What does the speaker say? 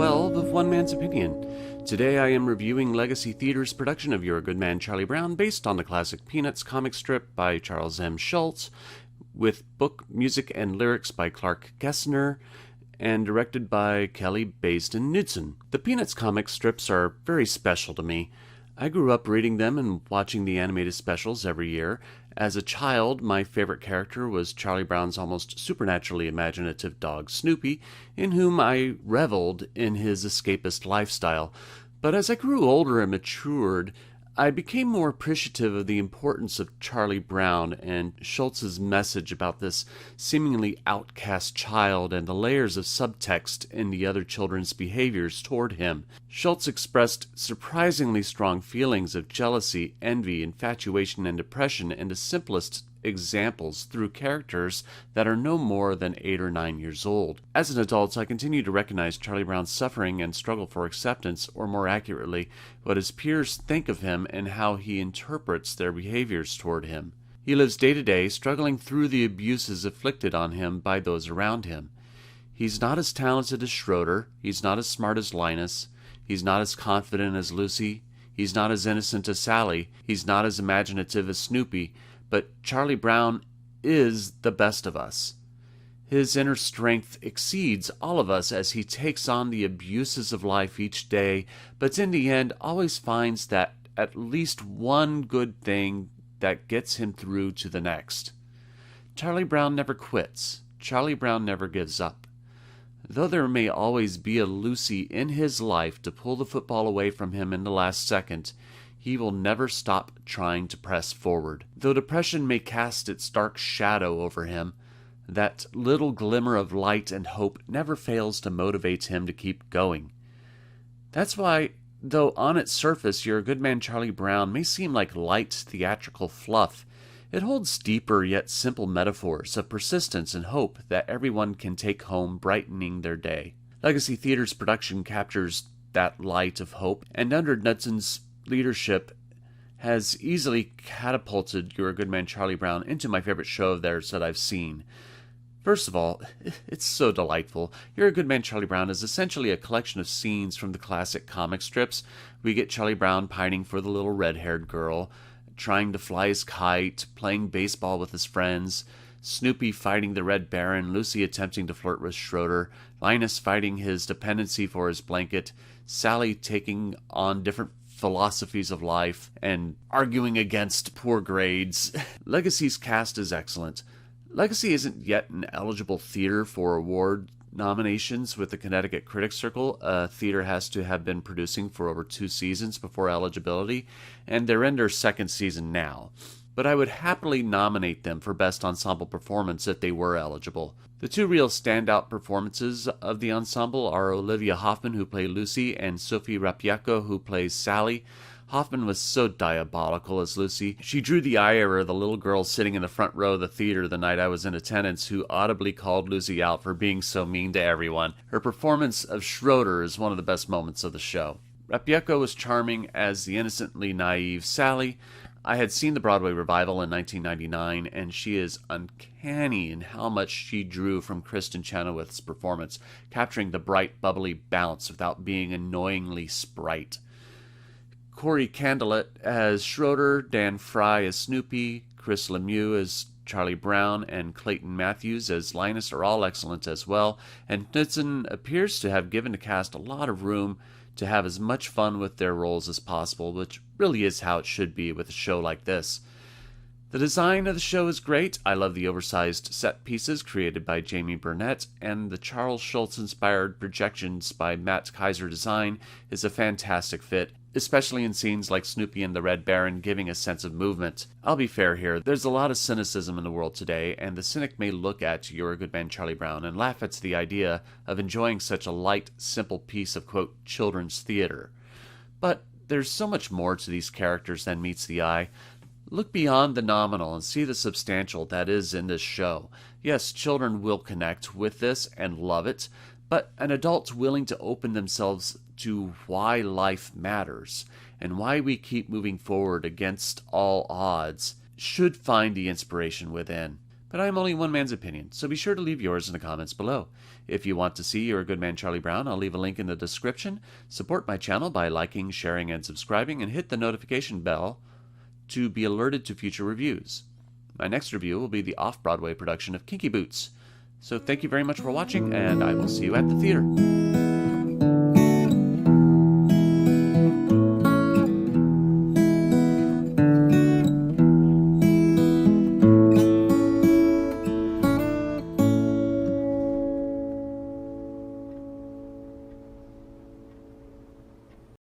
12 of One Man's Opinion. Today I am reviewing Legacy Theater's production of You're a Good Man, Charlie Brown, based on the classic Peanuts comic strip by Charles M. Schulz, with book, music, and lyrics by Clark Gesner, and directed by Kelly Baisden Knudsen. The Peanuts comic strips are very special to me. I grew up reading them and watching the animated specials every year. As a child, my favorite character was Charlie Brown's almost supernaturally imaginative dog Snoopy, in whom I reveled in his escapist lifestyle. But as I grew older and matured, I became more appreciative of the importance of Charlie Brown and Schulz's message about this seemingly outcast child and the layers of subtext in the other children's behaviors toward him. Schulz expressed surprisingly strong feelings of jealousy, envy, infatuation, and depression in the simplest examples through characters that are no more than 8 or 9 years old. As an adult, I continue to recognize Charlie Brown's suffering and struggle for acceptance, or more accurately, what his peers think of him and how he interprets their behaviors toward him. He lives day to day, struggling through the abuses inflicted on him by those around him. He's not as talented as Schroeder, he's not as smart as Linus, he's not as confident as Lucy, he's not as innocent as Sally, he's not as imaginative as Snoopy, but Charlie Brown is the best of us. His inner strength exceeds all of us as he takes on the abuses of life each day, but in the end always finds that at least one good thing that gets him through to the next. Charlie Brown never quits. Charlie Brown never gives up. Though there may always be a Lucy in his life to pull the football away from him in the last second, he will never stop trying to press forward. Though depression may cast its dark shadow over him, that little glimmer of light and hope never fails to motivate him to keep going. That's why, though on its surface You're a Good Man, Charlie Brown may seem like light theatrical fluff, it holds deeper yet simple metaphors of persistence and hope that everyone can take home, brightening their day. Legacy Theater's production captures that light of hope, and under Knudsen's leadership has easily catapulted You're a Good Man, Charlie Brown into my favorite show of theirs that I've seen. First of all, it's so delightful. You're a Good Man, Charlie Brown is essentially a collection of scenes from the classic comic strips. We get Charlie Brown pining for the little red-haired girl, trying to fly his kite, playing baseball with his friends, Snoopy fighting the Red Baron, Lucy attempting to flirt with Schroeder, Linus fighting his dependency for his blanket, Sally taking on different philosophies of life and arguing against poor grades. Legacy's cast is excellent. Legacy isn't yet an eligible theater for award nominations with the Connecticut Critics Circle. A theater has to have been producing for over 2 seasons before eligibility, and they're in their 2nd season now. But I would happily nominate them for Best Ensemble Performance if they were eligible. The 2 real standout performances of the ensemble are Olivia Hoffman, who plays Lucy, and Sophie Rapiejko, who plays Sally. Hoffman was so diabolical as Lucy. She drew the ire of the little girl sitting in the front row of the theater the night I was in attendance, who audibly called Lucy out for being so mean to everyone. Her performance of Schroeder is one of the best moments of the show. Rapiejko was charming as the innocently naive Sally. I had seen the Broadway revival in 1999, and she is uncanny in how much she drew from Kristin Chenoweth's performance, capturing the bright, bubbly bounce without being annoyingly sprite. Candelet as Schroeder, Dan Frye as Snoopy, Chris Lemieux as Charlie Brown, and Clayton Matthews as Linus are all excellent as well, and Knudsen appears to have given the cast a lot of room to have as much fun with their roles as possible, which really is how it should be with a show like this. The design of the show is great. I love the oversized set pieces created by Jamie Burnett, and the Charles Schulz-inspired projections by Matt Kizer Design is a fantastic fit, especially in scenes like Snoopy and the Red Baron giving a sense of movement. I'll be fair here, there's a lot of cynicism in the world today, and the cynic may look at You're a Good Man, Charlie Brown and laugh at the idea of enjoying such a light, simple piece of, quote, children's theater. But there's so much more to these characters than meets the eye. Look beyond the nominal and see the substantial that is in this show. Yes, children will connect with this and love it, but an adult willing to open themselves to why life matters and why we keep moving forward against all odds should find the inspiration within. but I am only one man's opinion, so be sure to leave yours in the comments below. If you want to see Your Good Man Charlie Brown, I'll leave a link in the description. Support my channel by liking, sharing, and subscribing, and hit the notification bell to be alerted to future reviews. My next review will be the off-Broadway production of Kinky Boots. So thank you very much for watching, and I will see you at the theater.